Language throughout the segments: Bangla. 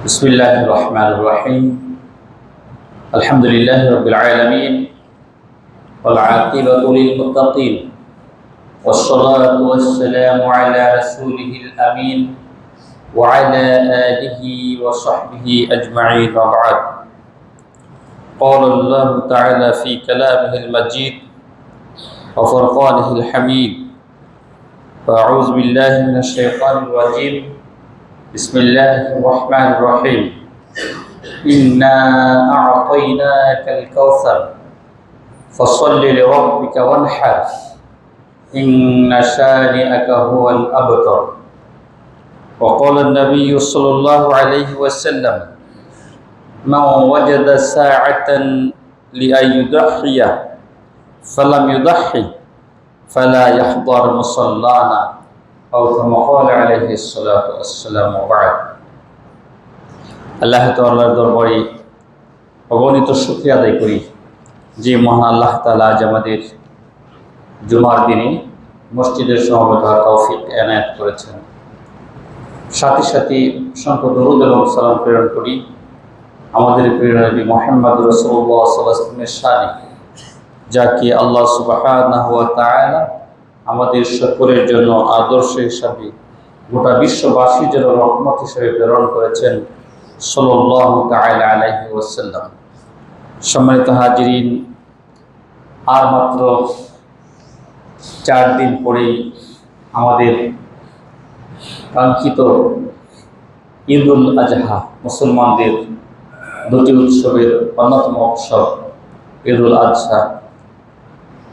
بسم الله الرحمن الرحيم الحمد لله رب العالمين والعاقبة للمتقين والصلاة والسلام على رسوله الأمين وعلى آله وصحبه أجمعين وبعد قال الله تعالى في كلامه المجيد وفرقانه الحميد فأعوذ بالله من الشيطان الرجيم بسم الله الرحمن الرحيم إنا أعطيناك الكوثر فصل لربك وانحر إن شانئك هو الأبتر وقال النبي صلى الله عليه وسلم من وجد ساعة لأن يضحي فلم يضحي فلا يحضر مصلانا أو كما قال عليه الصلاة والسلام وبعد আল্লাহ তাআলার দরবারে অগণিত শুকরিয়া আদায় করি যে মহান আল্লাহ তাআলা আজ আমাদের জুমার দিনে মসজিদের সমবেত হওয়ার তৌফিক এনায়েত করেছেন। সাথে সাথে অসংখ্য দরুদ এবং সালাম প্রেরণ করি আমাদের প্রিয় নবী মুহাম্মদ রাসূলুল্লাহ সাল্লাল্লাহু আলাইহি ওয়াসাল্লামের শানে, যাকে আল্লাহ সুবহানাহু ওয়া তাআলা আমাদের সকলের জন্য আদর্শ হিসাবে গোটা বিশ্ববাসীর জন্য রহমত হিসেবে প্রেরণ করেছেন সাল্লাল্লাহু তাআলা আলাইহি ওয়াসাল্লাম। সম্মানিত হাজিরিন, আর মাত্র 4 দিন পরেই আমাদের কাঙ্ক্ষিত ঈদুল আজহা, মুসলমানদের দুটি উৎসবের অন্যতম উৎসব ঈদুল আজহা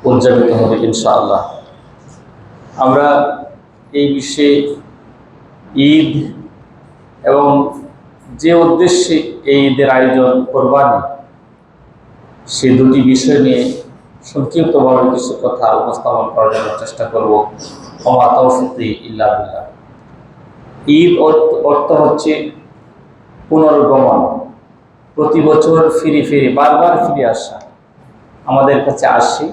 উদযাপিত হবে ইনশাআল্লাহ। আমরা এই বিষয়ে ঈদ এবং যে উদ্দেশ্যে এই ঈদের আয়োজন কোরবানি, সে দুটি বিষয় নিয়ে সংক্ষিপ্তভাবে কিছু কথা উপস্থাপন করার জন্য চেষ্টা করব। ওমা তাওফিকি ইল্লা বিল্লাহ। ঈদ অর্থ হচ্ছে পুনর্গমন, প্রতি বছর ফিরে ফিরে বারবার ফিরে আসা, আমাদের কাছে আসে,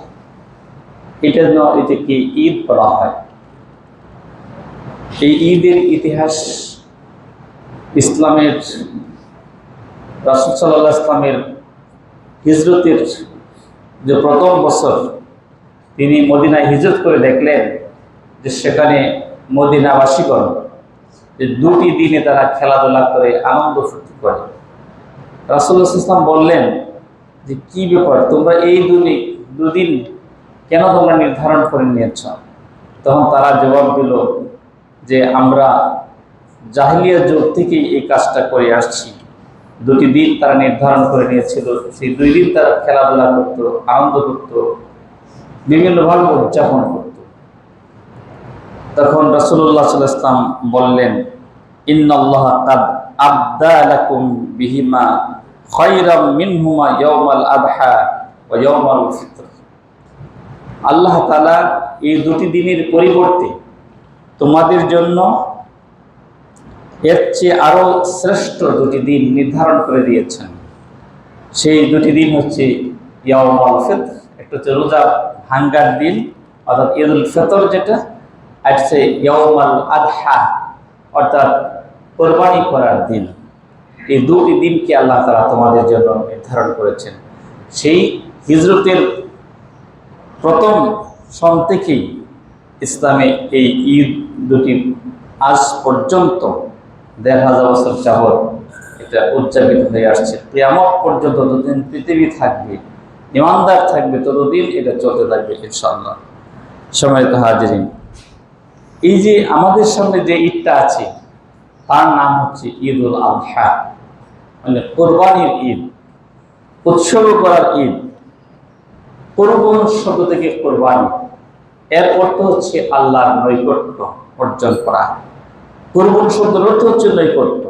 এটার জন্য এটাকে ঈদ বলা হয়। এই ঈদের ইতিহাস ইসলামের রাসূল সাল্লাল্লাহু আলাইহি ওয়াসাল্লামের হিজরতের যে প্রথম বছর তিনি মদিনায় হিজরত করে দেখলেন যে সেখানে মদিনাবাসীগণ যে দুটি দিনে তারা খেলাধুলা করে আনন্দ ফুর্তি করে। রাসূলুল্লাহ সাল্লাল্লাহু আলাইহি ওয়াসাল্লাম বললেন যে কি ব্যাপার, তোমরা এই দুদিন কেন তোমরা নির্ধারণ করে নিয়েছ? তখন তারা জবাব দিল যে আমরা জাহিলিয়া যুগ থেকেই এই কাজটা করে আসছি। দুটি দিন তারা নির্ধারণ করে নিয়েছিল, সেই 2 দিন তারা খেলাধুলা করত, আনন্দ করত, বিভিন্নভাবে উদযাপন করত। তখন রাসূলুল্লাহ সাল্লাল্লাহু আলাইহি ওয়াসাল্লাম বললেন, ইন্নাল্লাহা কাদ আবদা লাকুম বিহিমা খায়রাম মিনহুমা ইয়াওমাল আদহা ওয়া ইয়াওমাল ফিতর। আল্লাহ তাআলা এই দুটি দিনের পরিবর্তে তোমাদের জন্য এর চেয়ে আরো শ্রেষ্ঠ দুটি দিন নির্ধারণ করে দিয়েছেন। সেই দুটি দিন হচ্ছে ইয়াউমুল ফিতর, একটা হচ্ছে রোজা ভাঙ্গার দিন অর্থাৎ ঈদুল ফিতর, যেটা আর হচ্ছে ইয়াউমুল আদহা অর্থাৎ কোরবানি করার দিন। এই দুটি দিনকে আল্লাহ তাআলা তোমাদের জন্য নির্ধারণ করেছেন। সেই হিজরতের প্রথম সন থেকেই ইসলামে এই ঈদ দুটি আজ পর্যন্ত 1000 বছর যাবৎ এটা উদযাপিত হয়ে আসছে। কিয়ামত পর্যন্ত যতদিন পৃথিবী থাকবে, ঈমানদার থাকবে, ততদিন এটা চলতে থাকবে ইনশাআল্লাহ। সম্মানিত হাজিরিন, এই যে আমাদের সামনে যে ঈদটা আছে তার নাম হচ্ছে ঈদুল আযহা, মানে কোরবানির ঈদ, উৎসর্গ করার ঈদ। কোরবান শব্দ থেকে কোরবানি, এর অর্থ হচ্ছে আল্লাহর নৈকট্য অর্জন করা। কোরবান শব্দের অর্থ হচ্ছে নৈকট্য।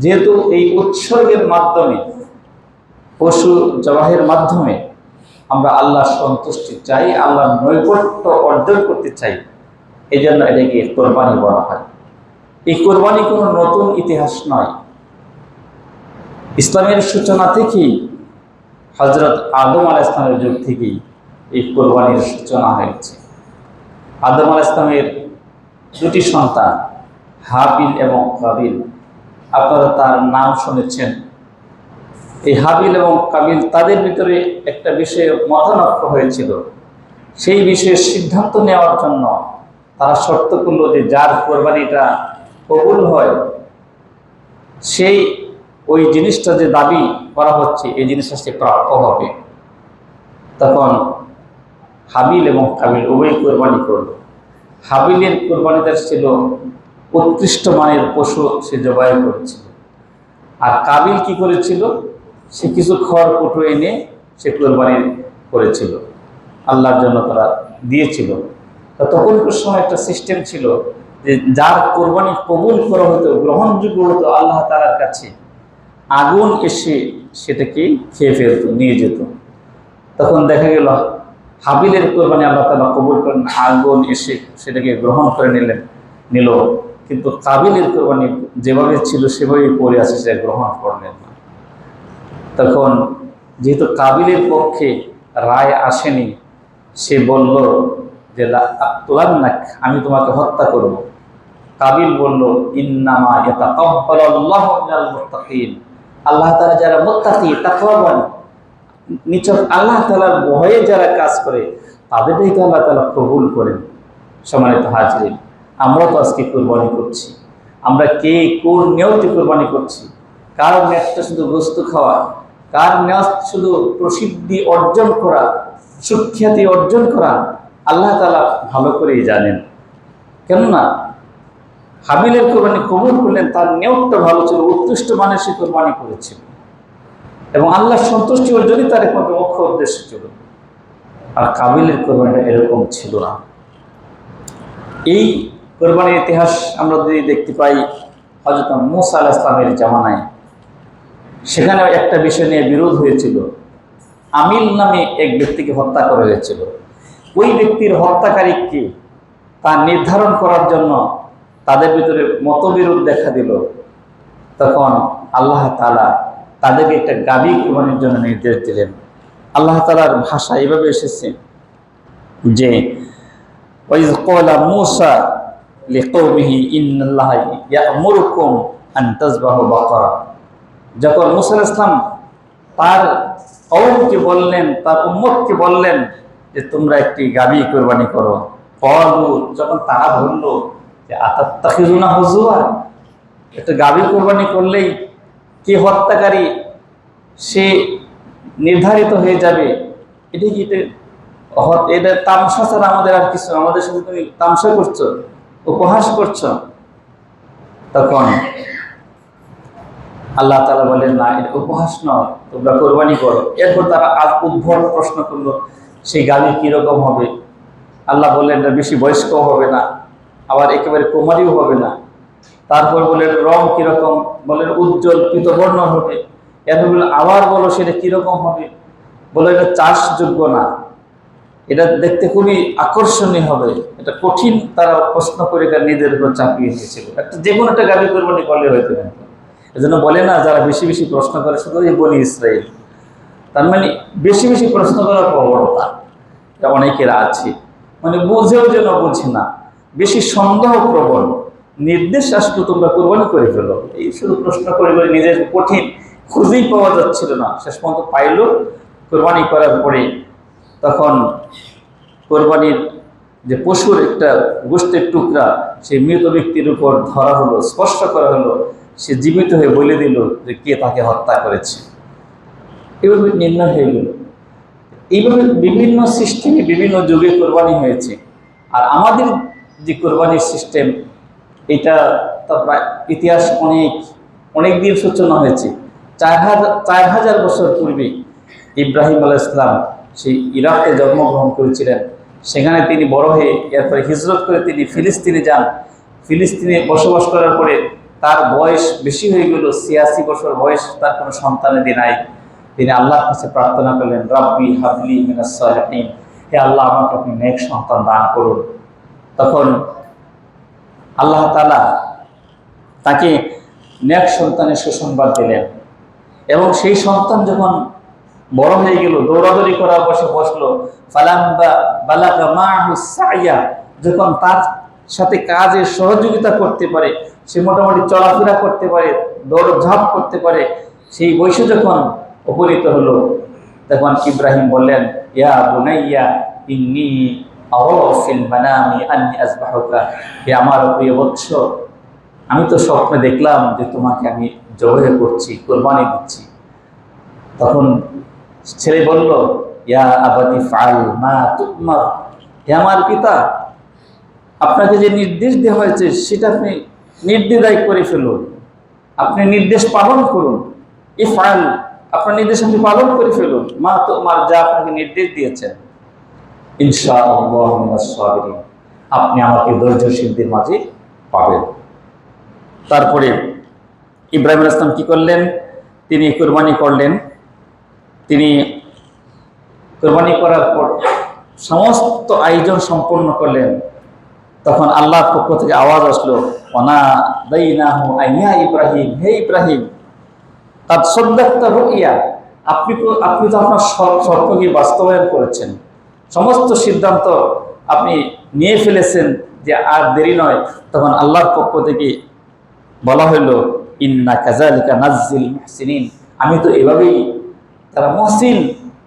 যেহেতু এই উৎসর্গের মাধ্যমে, পশু জবাহের মাধ্যমে আমরা আল্লাহর সন্তুষ্টি চাই, আল্লাহর নৈকট্য অর্জন করতে চাই, এই জন্য এটাকে কোরবানি বলা হয়। এই কোরবানি কোনো নতুন ইতিহাস নয়। ইসলামের সূচনা থেকেই, হযরত আদম আলাইহিস সালামের যুগ থেকেই এই কোরবানির সূচনা হয়েছে। আদম আলাইহিস সালামের 2টি সন্তান হাবিল এবং কাবিল, আপনারা তার নাম শুনেছেন। এই হাবিল এবং কাবিল তাদের ভিতরে একটা বিষয়ে মতানৈক্য হয়েছিল। সেই বিষয়ে সিদ্ধান্ত নেওয়ার জন্য তারা শর্ত করলো যে যার কোরবানিটা কবুল হয় সেই ওই জিনিসটা যে দাবি করা হচ্ছে এই জিনিসটা সে প্রাপ্য হবে। তখন হাবিল এবং কাবিল উভয় কোরবানি করল। হাবিলের কোরবানিটা ছিল উৎকৃষ্ট মানের পশু সে জবাই করেছিল, আর কাবিল কি করেছিল, সে কিছু খড়কুটো এনে সে কোরবানি করেছিল, আল্লাহর জন্য তারা দিয়েছিল। তখনকার সময় একটা সিস্টেম ছিল যে যার কোরবানি কবুল করা হতো, গ্রহণযোগ্য হতো আল্লাহ তাআলার কাছে, আগুন এসে সেটাকে খেয়ে ফেলতো, নিয়ে যেত। তখন দেখা গেল হাবিলের কোরবানি আল্লাহ তাআলা কবুল করেন, আগুন এসে সেটাকে গ্রহণ করে নিল, কিন্তু কাবিলের কোরবানি যেভাবে ছিল সেভাবেই পড়ে আছে, সে গ্রহণ করলেন না। তখন যেহেতু কাবিলের পক্ষে রায় আসেনি, সে বলল যে আমি তোমাকে হত্যা করব। কাবিল বলল ইন্নামা ইয়াতাকাব্বালুল্লাহু মিনাল মুত্তাকিন, আল্লাহ তাআলা যারা মুত্তাকি তাকওয়াবান নিছক আল্লাহ তাআলার ভয়ে যারা কাজ করে তাদেরই তো আল্লাহ তাআলা কবুল করেন। সম্মানিত হাজিরিন, আমরা তো আজকে কোরবানি করছি, আমরা কে কোন নিয়তে কোরবানি করছি? কার নিয়তটা শুধু গোশত খাওয়া, কার নিয়ত শুধু প্রসিদ্ধি অর্জন করা, সুখ্যাতি অর্জন করা, আল্লাহ তাআলা ভালো করেই জানেন। কেননা হাবিলের কোরবানি কবুল করলেন, তার নিয়তটা ভালো ছিল, উৎকৃষ্ট মানের সে কোরবানি করেছিল এবং আল্লাহর সন্তুষ্টি অর্জনই তার একমাত্র মুখ্য উদ্দেশ্য ছিল। আর কাবিলের কোরবানিটা এরকম ছিল না। এই কোরবানির ইতিহাস আমরা যদি দেখতে পাই হযরত মূসা আলাইহিস সালামের জামানায়, সেখানে একটা বিষয় নিয়ে বিরোধ হয়েছিল। আমিল নামে এক ব্যক্তিকে হত্যা করা হয়েছিল। ওই ব্যক্তির হত্যাকারী কে তা নির্ধারণ করার জন্য তাদের ভিতরে মতবিরোধ দেখা দিল। তখন আল্লাহ তাআলা তাদেরকে একটা গাভী কোরবানির জন্য নির্দেশ দিলেন। আল্লাহ তাআলার ভাষা এভাবে এসেছে যে ওয়াইজ ক্বালা মূসা লিকওমিহি ইন্নাল্লাহা ইয়া'মুরুকুম আন তাযবাহু বাকারা। যখন মূসা আলাইহিস সালাম তার কওমকে বললেন, তার উম্মতকে বললেন যে তোমরা একটি গাভী কোরবানি করো, ক্বালু, যখন তারা বলল যে আতাত্তাখিযুনা হুজুয়া, একটা গাভী কোরবানি করলেই কে হত্যাকারী সে নির্ধারিত হয়ে যাবে, এটা কি এটা তামসা ছাড়া আমাদের আর কিছু, আমাদের সাথে তুমি তামসা করছো, উপহাস করছো। তখন আল্লাহ তাআলা বলেন না, এটা উপহাস নয়, তোমরা কোরবানি করো। এরপর তারা উদ্ভট প্রশ্ন করলো সেই গাভী কিরকম হবে। আল্লাহ বললেন বেশি বয়স্ক হবে না, আবার একেবারে কুমারীও হবে না। তারপর বলেন রং কিরকম, বলেন উজ্জ্বল পীতবর্ণ হবে। এরপর বলে আবার বলো সেটা কিরকম হবে, বলে এটা চাষযোগ্য না, এটা দেখতে খুবই আকর্ষণীয় হবে। এটা কঠিন তারা প্রশ্ন করে নিজের উপর চাপিয়ে দিয়েছিল। একটা যে কোনো একটা গাভী কোরবানি করলে হয়তো, এজন্য বলে না যারা বেশি বেশি প্রশ্ন করে শুধু বনি ইসরাইল, তার মানে বেশি বেশি প্রশ্ন করার প্রবণতা এটা অনেকের আছে, মানে বুঝেও যেন বুঝে না, বেশি সন্দেহ প্রবণ। নির্দেশ আসলে তোমরা কোরবানি করে ফেলো, এই শুধু প্রশ্ন করে করে নিজের কঠিন খুঁজেই পাওয়া যাচ্ছিল না, শেষ পর্যন্ত পাইল কোরবানি করার পরে। তখন কোরবানির যে পশুর একটা গোশতের টুকরা সেই মৃত ব্যক্তির উপর ধরা হলো, স্পর্শ করা হলো, সে জীবিত হয়ে বলে দিল যে কে তাকে হত্যা করেছে। এভাবে নির্ণয় হয়ে গেল। এইভাবে বিভিন্ন সিস্টেমে বিভিন্ন যুগে কোরবানি হয়েছে। আর আমাদের যে কোরবানির সিস্টেম, এটা তো প্রায় ইতিহাস অনেক দিন সূচনা হয়েছে। 4000 বছর পূর্বে ইব্রাহিম আলাইহিস সালাম সেই ইরাকে জন্মগ্রহণ করেছিলেন। সেখানে তিনি বড় হয়ে এরপরে হিজরত করে তিনি ফিলিস্তিনে যান। ফিলিস্তিনে বসবাস করার পরে তার বয়স বেশি হয়ে গেল, 86 বছর বয়স, তার কোনো সন্তানাদি নাই। তিনি আল্লাহর কাছে প্রার্থনা করলেন, রাব্বি হাবলি মিনাস সালিহিন, হে আল্লাহ আমাকে আপনি নেক সন্তান দান করুন। তখন আল্লাহ তাআলা তাকে নেক সন্তানের সুসংবাদ দিলেন এবং সেই সন্তান যখন বড় হয়ে গেল, দৌড়াদৌড়ি করার বসে বসলো, ফালাম্মা বালাগা মাহু সাইয়া, যখন তার সাথে কাজে সহযোগিতা করতে পারে, সে মোটামুটি চলাফেরা করতে পারে, দৌড়ঝাঁপ করতে পারে, সেই বয়সে যখন উপনীত হলো, তখন ইব্রাহিম বললেন, ইয়া বুনাইয়া ইন্নী আরা ফিল মানামি আন্নী আযবাহুকা, হে আমার প্রিয় বৎস, আমি তো স্বপ্নে দেখলাম যে তোমাকে আমি জবাই করছি, কুরবানি দিচ্ছি। তখন ছেলে বলল, ইয়া আবাদি ফাল মা তুমার, হে আমার পিতা, আপনাকে যে নির্দেশ দেওয়া হয়েছে সেটা আপনি নির্দ্বিধায় করে ফেলুন, আপনি নির্দেশ পালন করুন। ইফআল, আপনার নির্দেশ আপনি পালন করে ফেলুন, মা তুমার, যা আপনাকে নির্দেশ দিয়েছেন। ইনশাআল্লাহ মিনাস সাবিরিন, আপনি আমাকে ধৈর্যশীলদের মাঝে পাবেন। তারপরে ইব্রাহিম আলাইহিস সালাম কি করলেন? তিনি কুরবানি করলেন। তিনি কুরবানি করার পর সমস্ত আয়োজন সম্পন্ন করলেন। তখন আল্লাহর পক্ষ থেকে আওয়াজ আসলো, ওয়ানা দাইনাহু আইয়া ইব্রাহিম, হে ইব্রাহিম, কাদ সাদ্দাকতা রুইয়া, আপনি তো আপনার স্বপ্নকে বাস্তবায়ন করেছেন, সমস্ত সিদ্ধান্ত আপনি নিয়ে ফেলেছেন, যে আর দেরি নয়। তখন আল্লাহর পক্ষ থেকে বলা হলো, ইন্না কাযালিকা নাজ্জিল মুহসিনিন, আমি তো এভাবেই তারা মুহসিন,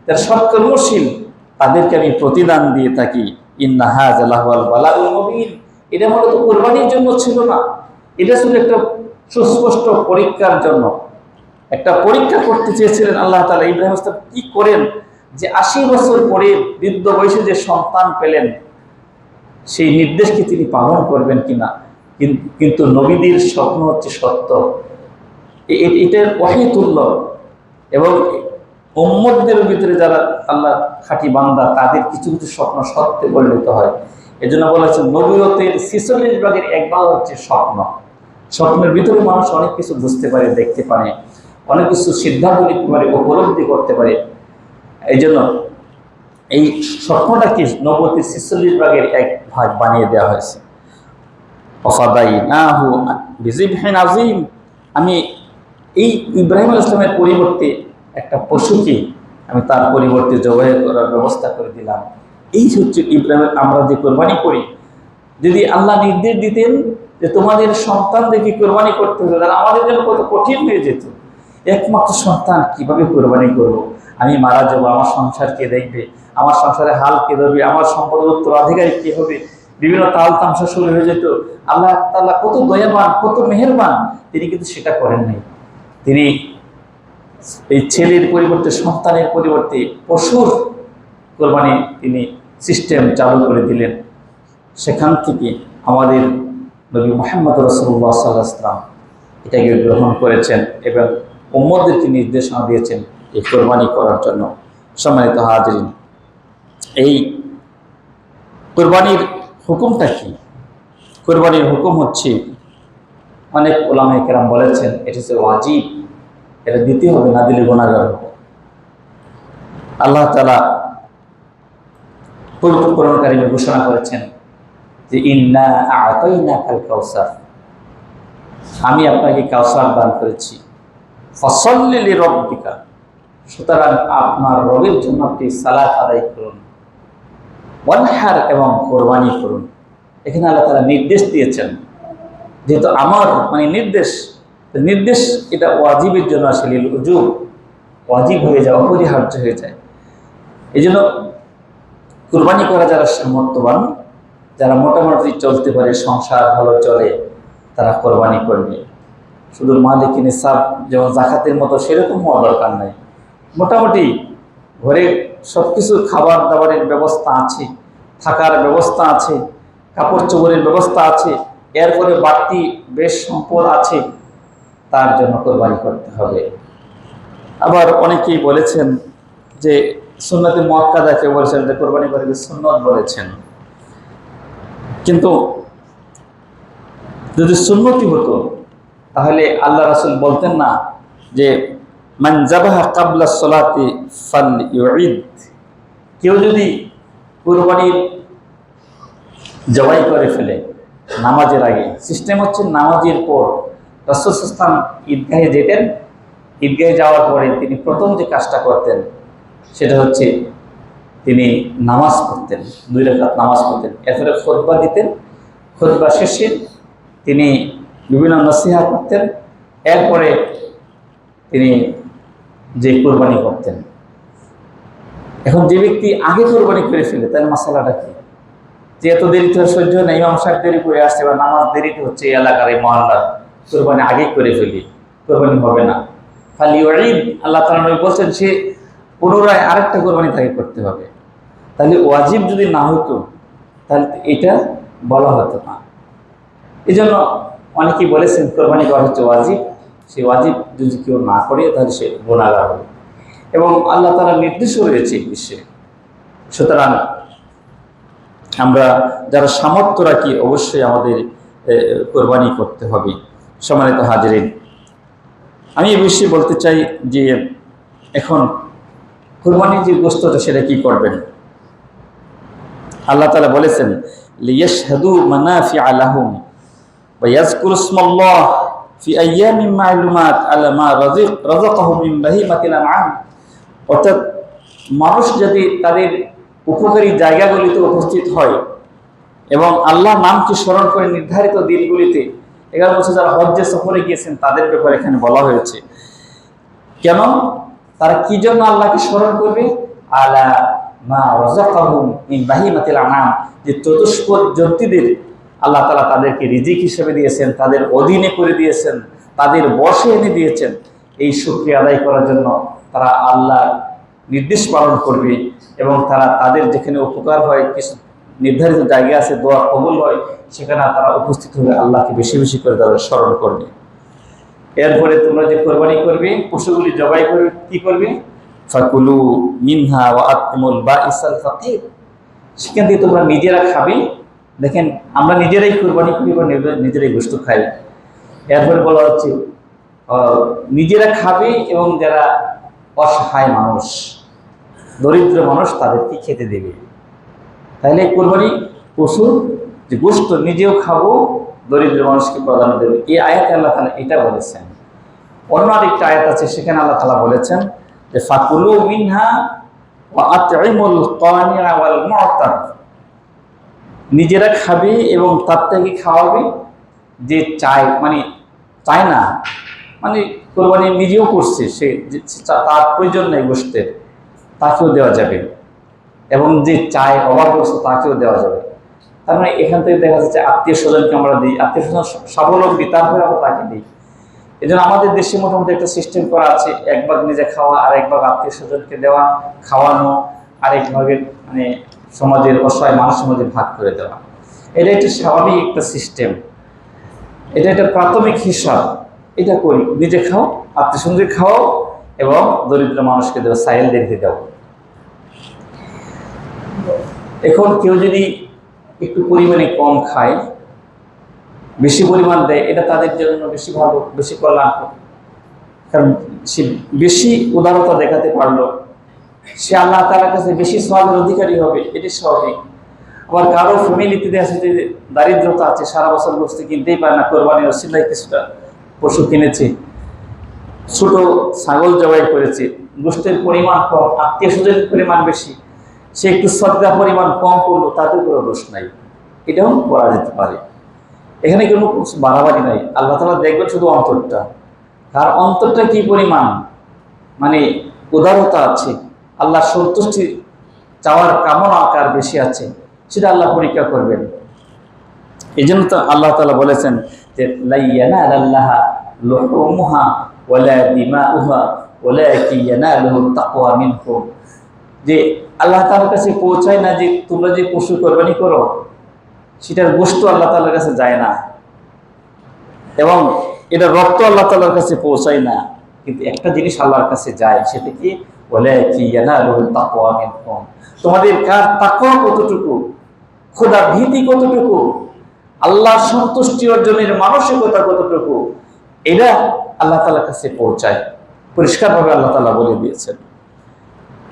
তারা সৎকর্মশীল, তাদেরকে আমি প্রতিদান দিয়ে থাকি। ইন্না হাযা লাহুল বালাউল মুবিন, এটা মূলত কুরবানির জন্য ছিল না, এটা ছিল একটা সুস্পষ্ট পরীক্ষার জন্য। একটা পরীক্ষা করতে চেয়েছিলেন আল্লাহ তাআলা, ইব্রাহিম আলাইহিস কি করেন যে 80 বছর পরে বৃদ্ধ বয়সে যে সন্তান পেলেন, সেই নির্দেশকে তিনি পালন করবেন কিনা। কিন্তু নবীদের স্বপ্ন হচ্ছে সত্য, এটার ওয়াহিতুল্য, এবং উম্মতদের ভিতরে যারা আল্লাহ খাঁটি বান্দা, তাদের কিছু কিছু স্বপ্ন সত্যে পরিণত হয়। এজন্য বলেছেন নবুয়তের 46 ভাগের 1 ভাগ হচ্ছে স্বপ্ন। স্বপ্নের ভিতরে মানুষ অনেক কিছু বুঝতে পারে, দেখতে পারে, অনেক কিছু সিদ্ধান্ত নিতে পারে, উপলব্ধি করতে পারে। এই জন্য এই স্বপ্নটাকে নবুয়তের 46 ভাগের 1 ভাগ বানিয়ে দেওয়া হয়েছে। ওয়াফাদাইনাহু বিযিবহিন আযীম, আমি এই ইব্রাহিম আলাইহিস সালামের পরিবর্তে একটা পশুকে আমি তার পরিবর্তে জবাই করার ব্যবস্থা করে দিলাম। এই হচ্ছে ইব্রাহিম। আমরা যে কোরবানি করি, যদি আল্লাহ নির্দেশ দিতেন যে তোমাদের সন্তানদেরকে কোরবানি করতে হবে, তাহলে আমাদের জন্য কত কঠিন হয়ে যেত। একমাত্র সন্তান, কিভাবে কোরবানি করব? আমি মারা যাব, আমার সংসার কে দেখবে, আমার সংসারে হাল কে ধরবে, আমার সম্পদের উত্তরাধিকারী কে হবে, বিভিন্ন তাল তামসা শুরু হয়ে যেত। আল্লাহ তাআলা কত দয়াবান, কত মেহেরবান, তিনি কিন্তু সেটা করেন নাই। তিনি এই ছেলের পরিবর্তে, সন্তানের পরিবর্তে পশুর কোরবানি তিনি সিস্টেম চালু করে দিলেন। সেখান থেকে আমাদের নবী মুহাম্মদ রাসূলুল্লাহ সাল্লাল্লাহু আলাইহি ওয়াসাল্লাম এটাকে গ্রহণ করেছেন এবং উম্মতদেরকে নির্দেশনা দিয়েছেন এই কোরবানি করার জন্য। সম্মানিত হাজিরিন, এই কোরবানির হুকুমটা কি? কোরবানির হুকুম হচ্ছে, অনেক উলামায়ে কেরাম বলেছেন এটা হচ্ছে ওয়াজিব, এটা দিতে হবে, না দিলে গুনাহগার হবে। আল্লাহ তাআলা পবিত্র কোরআন কারীমে ঘোষণা করেছেন যে ইন্না আ'তাইনাকাল কাউসার, আমি আপনাকে কাউসার দান করেছি। ফাসাল্লি লিরাব্বিকা, সুতরাং আপনার রবের জন্য আপনি সালাত আদায় করুন। ওয়ানহার, এবং কোরবানি করুন। এখানে আল্লাহ তাআলা নির্দেশ দিয়েছেন, যেহেতু আমার নির্দেশ এটা ওয়াজিবের জন্য আসলে উজুব, ওয়াজিব হয়ে যায়, অপরিহার্য হয়ে যায়। এই জন্য কুরবানি করা যারা সামর্থ্যবান, যারা মোটামুটি চলতে পারে, সংসার ভালো চলে, তারা কোরবানি করবে। শুধু মালিকি নিসাব যেমন যাকাতের মতো সেরকম হওয়া দরকার নাই। মোটামুটি ঘরে সব কিছু খাবার দাবারের ব্যবস্থা আছে, থাকার ব্যবস্থা আছে, কাপড় চোপড়ের ব্যবস্থা আছে, এরপরে বাড়তি বেশ সম্পদ আছে, তার জন্য কোরবানি করতে হবে। আবার অনেকেই বলেছেন যে সুন্নতে মুআক্কাদা, কেউ বলেছেন যে কোরবানি করে সুন্নত বলেছেন। কিন্তু যদি সুন্নতি হতো তাহলে আল্লাহ রাসূল বলতেন না যে মান যাবাহা ক্বাবলা সলাতি ফালইউঈদ, কেউ যদি কুরবানির জবাই করে ফেলে নামাজের আগে, সিস্টেম হচ্ছে নামাজের পর রাসূল সাল্লাল্লাহু আলাইহি ওয়াসাল্লাম ঈদগাহে যেতেন, ঈদগাহে যাওয়ার পরে তিনি প্রথম যে কাজটা করতেন সেটা হচ্ছে তিনি নামাজ পড়তেন, 2 রাকাত নামাজ পড়তেন, এরপরে খুতবা দিতেন। খুতবা শেষে তিনি বিভিন্ন নসিহা করতেন, এরপরে তিনি যে কোরবানি করতেন। এখন যে ব্যক্তি আগে কোরবানি করে ফেলে তার মাসালাটা কি? যে এত দেরিতে সহ্য নেই, ইমাম সাহেব দেরি করে আসছে বা নামাজ দেরিতে হচ্ছে এই এলাকার এই মহল্লার, কোরবানি আগে করে ফেলি, কোরবানি হবে না। খালি ওয়াইদ আল্লাহ তাআলা নবী বলছেন সে পুনরায় আরেকটা কোরবানি তাকে করতে হবে। তাহলে ওয়াজিব যদি না হতো তাহলে এটা বলা হতো না। এই জন্য অনেকেই বলেছেন কোরবানি করা হচ্ছে ওয়াজিব, সেই ওয়াজিব যদি কেউ না করে তাহলে সে গুনাহগার হবে, এবং আল্লাহ তাআলা নির্দেশও রয়েছে এই বিষয়ে। সুতরাং আমরা যারা সামর্থ্য রাখি অবশ্যই আমাদের কোরবানি করতে হবে। সম্মানিত হাজিরিন, আমি এই বিষয়ে বলতে চাই যে এখন কোরবানির যে গোশতটা সেটা কি করবেন? আল্লাহ তাআলা বলেছেন লিয়াশহাদু মানাফিআ লাহুম ওয়া ইয়াযকুরু ইসমাল্লাহ ফি আইয়ামিন মা'লুমাত আলা মা রাযাকাহুম মিন বাহিমাতিল আনআম। অর্থাৎ মানুষ যদি তাদের উপকারী জায়গাগুলিতে উপস্থিত হয় এবং আল্লাহর নামকে স্মরণ করে নির্ধারিত দিনগুলিতে, 11 বছর যারা হজ্জে সফরে গিয়েছেন তাদের ব্যাপারে এখানে বলা হয়েছে। কেন তারা কি জন্য আল্লাহকে স্মরণ করবে? আলা মা রাযাকাহুম মিন বাহিমাতিল আনআম, যে চতুষ্পদ জন্তুদের আল্লাহ তাআলা তাদেরকে রিজিক হিসেবে দিয়েছেন, তাদের অধীনে করে দিয়েছেন, তাদের বশে এনে দিয়েছেন। এই শুকরিয়া আদায় করার জন্য তারা আল্লাহর নির্দেশ পালন করবে এবং তারা তাদের যেখানে উপকার হয়, কিছু নির্ধারিত জায়গা আছে দোয়া কবুল হয়, সেখানে তারা উপস্থিত হবে, আল্লাহকে বেশি বেশি করে তারা স্মরণ করবে। এরপরে তোমরা যে কোরবানি করবে, পশুগুলি জবাই করবে, কি করবে? ফাকুলু মিনহা ওয়া আতমুল বাইসাল ফাকির, সেখান থেকে তোমরা নিজেরা খাবে। দেখেন আমরা নিজেরাই কোরবানি করি বা নিজেরাই গোশত খাই। এরপরে বলা হচ্ছে নিজেরা খাবে এবং যারা অসহায় মানুষ, দরিদ্র মানুষ, তাদেরকে খেতে দেবে। তাহলে কোরবানি পশুর যে গোশত নিজেও খাবো, দরিদ্র মানুষকে প্রাধান্য দেবে। এই আয়াতে আল্লাহ তাআলা এটা বলেছেন। অন্য আরেকটা আয়াত আছে, সেখানে আল্লাহ তাআলা বলেছেন যে ফাকুলু মিনহা ওয়া আতইমুল কানিআ ওয়াল মু'তার, নিজেরা খাবে এবং তার থেকে খাওয়াবে যে চায়, মানে চায় না, মানে কোরবানি নিজেও করছে, সে তার প্রয়োজন নেই গোশতের, তাকেও দেওয়া যাবে, এবং যে চায় অভাবগ্রস্ত তাকেও দেওয়া যাবে। তার মানে এখান থেকে দেখা যাচ্ছে আত্মীয় স্বজনকে আমরা দিই, আত্মীয় স্বজন স্বাবলম্বী, তারপরে আমরা তাকে দিই। এই জন্য আমাদের দেশে মোটামুটি একটা সিস্টেম করা আছে, এক ভাগ নিজে খাওয়া, আর এক ভাগ আত্মীয় স্বজনকে দেওয়া, খাওয়ানো, আরেক ভাগের মানে সমাজের অসহায় মানুষের মধ্যে ভাগ করে দেওয়া। এটা একটা স্বাভাবিক একটা সিস্টেম, এটা একটা প্রাথমিক হিসাব। এটা করি, নিজে খাও, আত্মীয় স্বজনকে খাও এবং দরিদ্র মানুষকে দেওয়া, সাইলদেরকে দেওয়া। এখন কেউ যদি একটু পরিমাণে কম খায়, বেশি পরিমাণ দেয়, এটা তাদের জন্য বেশি ভালো, বেশি কল্যাণ। কারণ সে বেশি উদারতা দেখাতে পারলো, সে আল্লাহ তাআলার কাছে বেশি সওয়াবের অধিকারী হবে, এটি স্বাভাবিক। আবার কারো ফ্যামিলিতে আছে যে দারিদ্রতা আছে, সারা বছর গোশত কিনতেই পারে না, কোরবানির ওসিলায় কিছুটা পশু কিনেছে, ছোট ছাগল জবাই করেছে, গোশতের পরিমাণ কম, আত্মীয় স্বজনের পরিমাণ বেশি, সে একটু সদকা পরিমাণ কম করলো, তাতে কোনো দোষ নাই, এটাও করা যেতে পারে। এখানে কোনো বাড়াবাড়ি নাই। আল্লাহ তাআলা দেখবেন শুধু অন্তরটা, কার অন্তরটা কি পরিমাণ মানে উদারতা আছে, আল্লাহ সন্তুষ্টি চাওয়ার কামনা কার বেশি আছে, সেটা আল্লাহ পরীক্ষা করবেন। এই জন্য তো আল্লাহ তাআলা বলেছেন যে লা ইয়ানালাল্লাহা লুহুমুহা ওয়ালা দিমাউহা ওয়ালাকিন ইয়ানালুহু তাকওয়া মিনকুম, যে আল্লাহ তাআলার কাছে পৌঁছায় না যে তোমরা যে পশু কোরবানি করো সেটার গোশত আল্লাহ তাআলার কাছে যায় না, এবং এটা রক্ত আল্লাহ তাআলার কাছে পৌঁছায় না, কিন্তু একটা জিনিস আল্লাহর কাছে যায়, সেটা কি? ওয়ালাকিন ইয়ানালুহু তাকওয়া মিনকুম, তোমাদের কার তাকওয়া কতটুকু, খোদা ভীতি কতটুকু, আল্লাহ সন্তুষ্টি অর্জনের মানসিকতা কতটুকু, এটা আল্লাহ তাআলার কাছে পৌঁছায়। পরিষ্কারভাবে আল্লাহ তাআলা বলে দিয়েছেন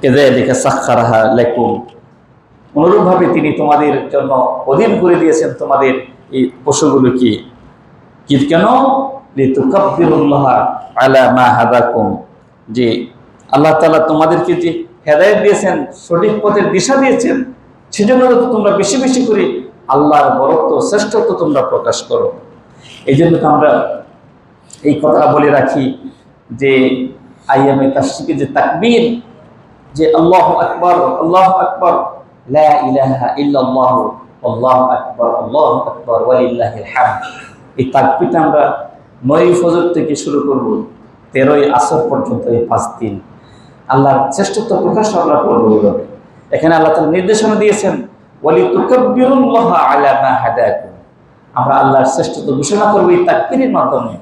কাযালিকা সাখখারাহা লাকুম, অনুরূপভাবে তিনি তোমাদের জন্য অধীন করে দিয়েছেন তোমাদের এই পশুগুলোকে। কি কেন? লিতুকাব্বিরুল্লাহা আলা মা হাদাকুম, যে আল্লাহ তাআলা তোমাদেরকে যে হেদায়েত দিয়েছেন, সঠিক পথের দিশা দিয়েছেন, সেজন্য তোমরা বেশি বেশি করে আল্লাহর বরত্ব, শ্রেষ্ঠত্ব তোমরা প্রকাশ করো। এই জন্য তো আমরা এই কথা বলে রাখি যে আইয়ামে তাশরিকে যে তাকবীর, যে আল্লাহু আকবার, আল্লাহু আকবার, লা ইলাহা ইল্লাল্লাহু, আল্লাহু আকবার, আল্লাহু আকবার, ওয়ালিল্লাহিল হামদ, এই তাকবীরটা আমরা 9 ফজর থেকে শুরু করব, 13ই আসর পর্যন্ত, এই 5 দিন আল্লাহর শ্রেষ্ঠত্ব প্রকাশ আমরা করবো। এইভাবে এখানে আল্লাহ তাআলা নির্দেশনা দিয়েছেন, ওয়ালিতুকাব্বিরুল্লাহা আলা মা হাদাকুম, আমরা আল্লাহর শ্রেষ্ঠত্ব ঘোষণা করবো এই তাকবীরের মাধ্যমে।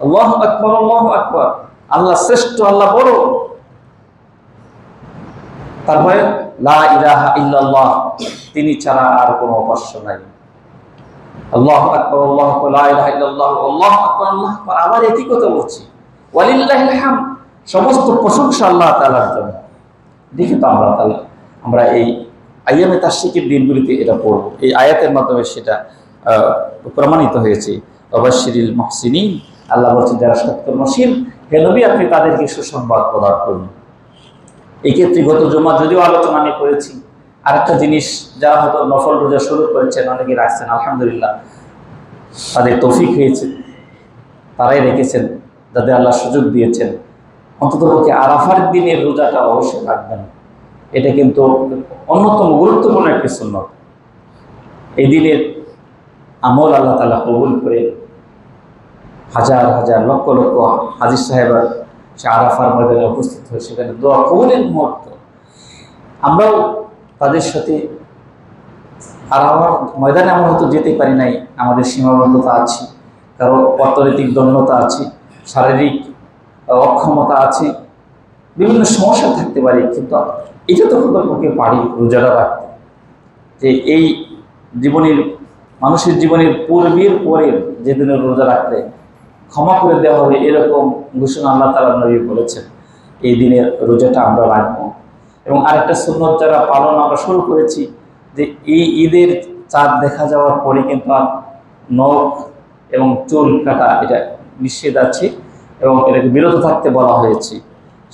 আল্লাহু আকবার, আল্লাহু আকবার, আল্লাহ শ্রেষ্ঠ, আল্লাহ বড়। তারপরে লা ইলাহা ইল্লাল্লাহ, তিনি ছাড়া আর কোনো উপাস্য নাই। আল্লাহু আকবার, আল্লাহু আকবার, লা ইলাহা ইল্লাল্লাহ, আল্লাহু আকবার, আল্লাহু আকবার, আবার একই কথা বলছি, ওয়ালিল্লাহিল হামদ, সমস্ত প্রশংসা আল্লাহ তাআলার জন্য। দেখি তো আমরা এই আইয়ামে তাশরিকের দিনগুলিতে এটা পড়ব, এই আয়াতের মাধ্যমে সেটা প্রমাণিত হয়েছে। ওয়াবাশশিরিল মুহসিনিন, আল্লাহ বলছেন যারা সৎকর্মশীল, হে নবী আপনি তাদেরকে সুসংবাদ প্রদান করুন। এই ক্ষেত্রে গত জুমা যদিও আলোচনা আমি করেছি, আরেকটা জিনিস, যারা হয়তো নফল রোজা শুরু করেছেন, অনেকে রাখছেন, আলহামদুলিল্লাহ তাদের তৌফিক হয়েছে, তারাই রেখেছেন, যাদের আল্লাহ সুযোগ দিয়েছেন, অন্ততপক্ষে আরাফার দিনের রোজাটা অবশ্যই রাখবেন। এটা কিন্তু অন্যতম গুরুত্বপূর্ণ একটি সুন্নত। এই দিনের আমল আল্লাহ তাআলা কবুল করে, হাজার হাজার লক্ষ লক্ষ হাজী সাহেবরা সে আরাফার ময়দানে উপস্থিত হয়ে সেখানে দোয়া কবুলের মুহূর্ত। আমরাও তাদের সাথে আরাফার ময়দানে আমরা হয়তো যেতে পারি নাই, আমাদের সীমাবদ্ধতা আছে, কারো অর্থনৈতিক দন্যতা আছে, শারীরিক অক্ষমতা আছে, বিভিন্ন সমস্যা থাকতে পারে, কিন্তু এটা তো কতপক্ষে পারি রোজাটা রাখতে, যে এই জীবনের মানুষের জীবনের পূর্বের পরের যেদিনের রোজা রাখলে ক্ষমা করে দেওয়া হবে, এরকম ঘোষণা আল্লাহ তাআলা নবী বলেছেন। এই দিনের রোজাটা আমরা রাখবো। এবং আরেকটা সুন্নত যারা পালন আমরা শুরু করেছি, যে এই ঈদের চাঁদ দেখা যাওয়ার পরে কিন্তু আর নখ এবং চুল কাটা এটা নিষেধ আছে, এবং এটাকে বিরত থাকতে বলা হয়েছে।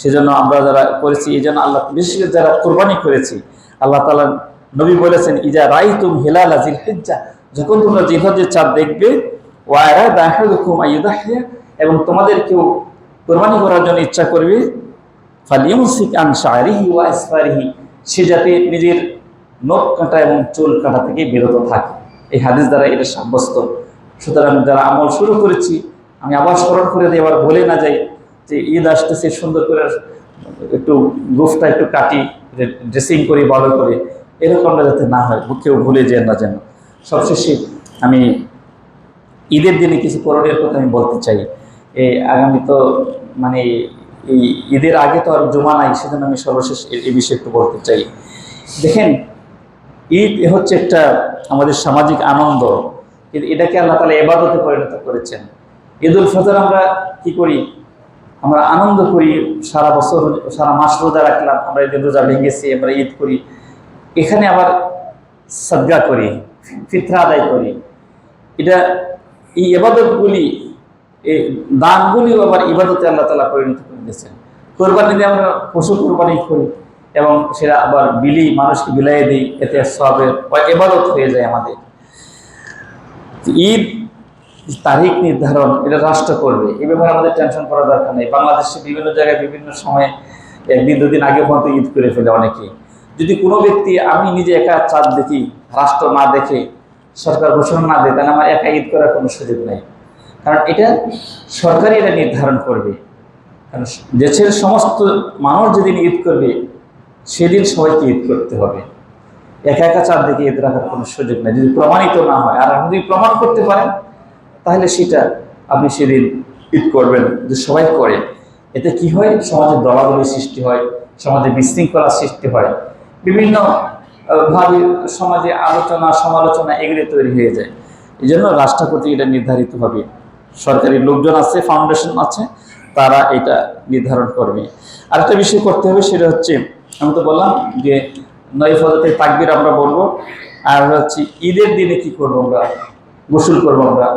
সেজন্য আমরা যারা করেছি, এই জন্য আল্লাহ, বিশেষ করে যারা কোরবানি করেছি, আল্লাহ তাআলা নবী বলেছেন, ইজা রাইতুম হিলালা জিল হিজ্জা, যখন তোমরা জিলহজ্জের চাঁদ দেখবে, ওয়া আরাদা আহাদুকুম আইয়ুদাহিয়া, এবং তোমাদের কেউ কোরবানি করার জন্য ইচ্ছা করবে, ফালিয়ুমসিক আন শা'রিহি ওয়া আসফারিহি, সে যাতে নিজের নখ কাটা এবং চুল কাটা থেকে বিরত থাকে। এই হাদিস দ্বারা এটা সাব্যস্ত। সুতরাং যারা আমল শুরু করেছি, আমি আবার স্মরণ করে দিই, আবার ভুলে না যাই, যে ঈদ আসতেছে, সুন্দর করে একটু গোফটা একটু কাটি, ড্রেসিং করি ভালো করে, এরকমটা যাতে না হয়, কেউ ভুলে যায় না যেন। সবশেষে আমি ঈদের দিনে কিছু করণীয় কথা আমি বলতে চাই। এই আগামী তো মানে এই ঈদের আগে তো আর জুমা নাই, সেজন্য আমি সর্বশেষ এই বিষয়ে একটু বলতে চাই। দেখেন, ঈদ হচ্ছে একটা আমাদের সামাজিক আনন্দ, কিন্তু এটাকে আল্লাহ তাআলা ইবাদতে পরিণত করেছেন। ঈদুল ফিতর আমরা কি করি? আমরা আনন্দ করি, সারা বছর সারা মাস রোজা রাখলাম, আমরা ঈদের রোজা ভেঙেছি, আমরা ঈদ করি, এখানে আবার সাদকা করি, ফিতরা আদায় করি। এটা এই ইবাদতগুলি, এই দানগুলিও আবার ইবাদতে আল্লাহ তাআলা পরিণত করে দিয়েছেন। কোরবানি দিয়ে আমরা পশু কোরবানি করি এবং সেটা আবার মানুষকে বিলাইয়ে দিই, এতে সওয়াবের ইবাদত হয়ে যায় আমাদের। ঈদ তারিখ নির্ধারণ এটা রাষ্ট্র করবে, এ ব্যাপারে আমাদের টেনশন করার দরকার নেই। বাংলাদেশে বিভিন্ন জায়গায় বিভিন্ন সময়ে একদিন দুদিন আগে পর্যন্ত ঈদ করে ফেলে অনেকে। যদি কোনো ব্যক্তি, আমি নিজে একা চাঁদ দেখি, রাষ্ট্র না দেখে, সরকার ঘোষণা না দেয়, তাহলে আমার একা ঈদ করার কোনো সুযোগ নেই। কারণ এটা সরকারই এটা নির্ধারণ করবে। কারণ দেশের সমস্ত মানুষ যেদিন ঈদ করবে, সেদিন সবাইকে ঈদ করতে হবে। একা একা চাঁদ দেখে ঈদ রাখার কোনো সুযোগ নেই, যদি প্রমাণিত না হয়। আর আপনি যদি প্রমাণ করতে পারেন, তাহলে সেটা আপনি সেদিন ঈদ করবেন, যে সবাই করে। এতে কি হয়? সমাজে দলাদলি সৃষ্টি হয়, সমাজে বিশৃঙ্খলা সৃষ্টি হয়, বিভিন্ন ভাবে সমাজে আলোচনা সমালোচনা এগুলি তৈরি হয়ে যায়। এই জন্য রাষ্ট্র কর্তৃক এটা নির্ধারিত হবে, সরকারি লোকজন আছে, ফাউন্ডেশন আছে, তারা এটা নির্ধারণ করবে। আরেকটা বিষয় করতে হবে, সেটা হচ্ছে, আমি তো বললাম যে 9 ফজরের তাকবীর আমরা বলবো, আর হচ্ছে ঈদের দিনে কি করবো? আমরা গোসল করবো, আমরা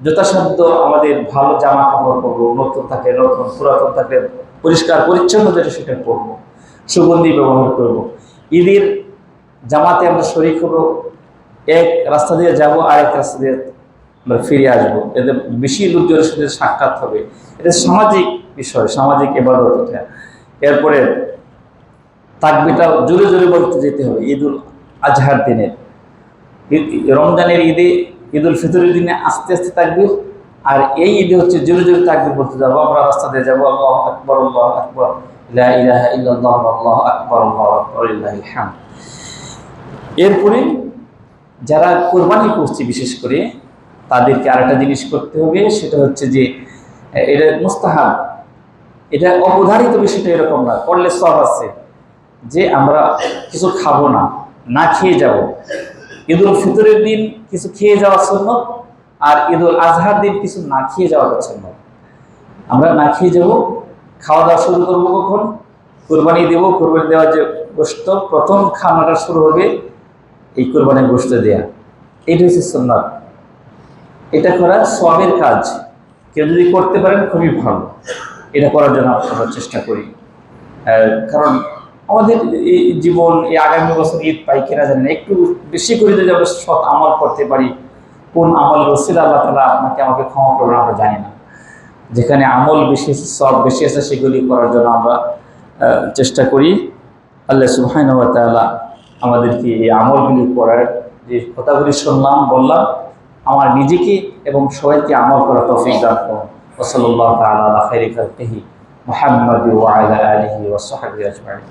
যথাসাধ্য আমাদের ভালো জামা কাপড় পরবো, নতুন থাকলে নতুন, পুরাতন থাকলে পরিষ্কার পরিচ্ছন্ন যেটা সেটা পরবো, সুগন্ধি ব্যবহার করব। ঈদের জামাতে আমরা শরীক হবো, এক রাস্তা দিয়ে যাব, আরেক রাস্তা দিয়ে আমরা ফিরে আসবো, এতে বেশি লোকজনের সাথে সাক্ষাৎ হবে। এটা সামাজিক বিষয়, সামাজিক ইবাদত এটা। এরপরে তাকবীরটা জোরে জোরে বলতে যেতে হবে ঈদুল আজহার দিনে। রমজানের ঈদে, ঈদুল ফিতরের দিনে আস্তে আস্তে তাকবীর, আর এই ঈদে হচ্ছে জোরে জোরে তাকবীর বলতে যাবো। আমরা রাস্তা দিয়ে যাবো, আল্লাহু আকবার, আল্লাহু আকবার, লা ইলাহা ইল্লাল্লাহ, আল্লাহু আকবার, আল্লাহু আকবার, লিল্লাহিল হামদ। এরপরে যারা কোরবানি করছে বিশেষ করে তাদেরকে আরেকটা জিনিস করতে হবে, সেটা হচ্ছে যে এটা মুস্তাহাব, এটা অবধারিত বিষয়টা এরকম না, করলে সওয়াব আছে, যে আমরা কিছু খাবো না, না খেয়ে যাব। ঈদুল ফিতরের দিন কিছু খেয়ে যাওয়া সুন্নাত, আর ঈদুল আজহার দিন কিছু না খেয়ে যাওয়াটা সুন্নাত। আমরা না খেয়ে যাব, খাওয়া দাওয়া শুরু করবো কখন? কোরবানি দেব, কোরবানি দেওয়ার যে গোশত, প্রথম খানাটা শুরু হবে এই কোরবানির গোশত দেয়া। এটা হচ্ছে সুন্নাত, এটা করা সওয়াবের কাজ। কেউ যদি করতে পারেন খুবই ভালো, এটা করার জন্য আমরা চেষ্টা করি। কারণ আমাদের এই জীবন, এই আগামী বছর ঈদ পাই কিনা জানি না, একটু বেশি করে যদি আমরা সৎ আমল করতে পারি, কোন আমল রসিল আল্লাহ তাআলা আপনাকে আমাকে ক্ষমা করবেন আমরা জানি না। যেখানে আমল বেশি আছে, সব বেশি আছে, সেগুলি করার জন্য আমরা চেষ্টা করি। আল্লাহ সুবহানাহু ওয়া তাআলা আমাদেরকে এই আমলগুলি করার, যে কথাগুলি শুনলাম বললাম, আমার নিজেকে এবং সবাইকে আমল করা তৌফিক দান করুন। ওয়া সাল্লাল্লাহু তাআলা আলা খাইরি খালকিহি মুহাম্মাদি ওয়া আলা আলিহি ওয়া সাহবিহি আজমাইন।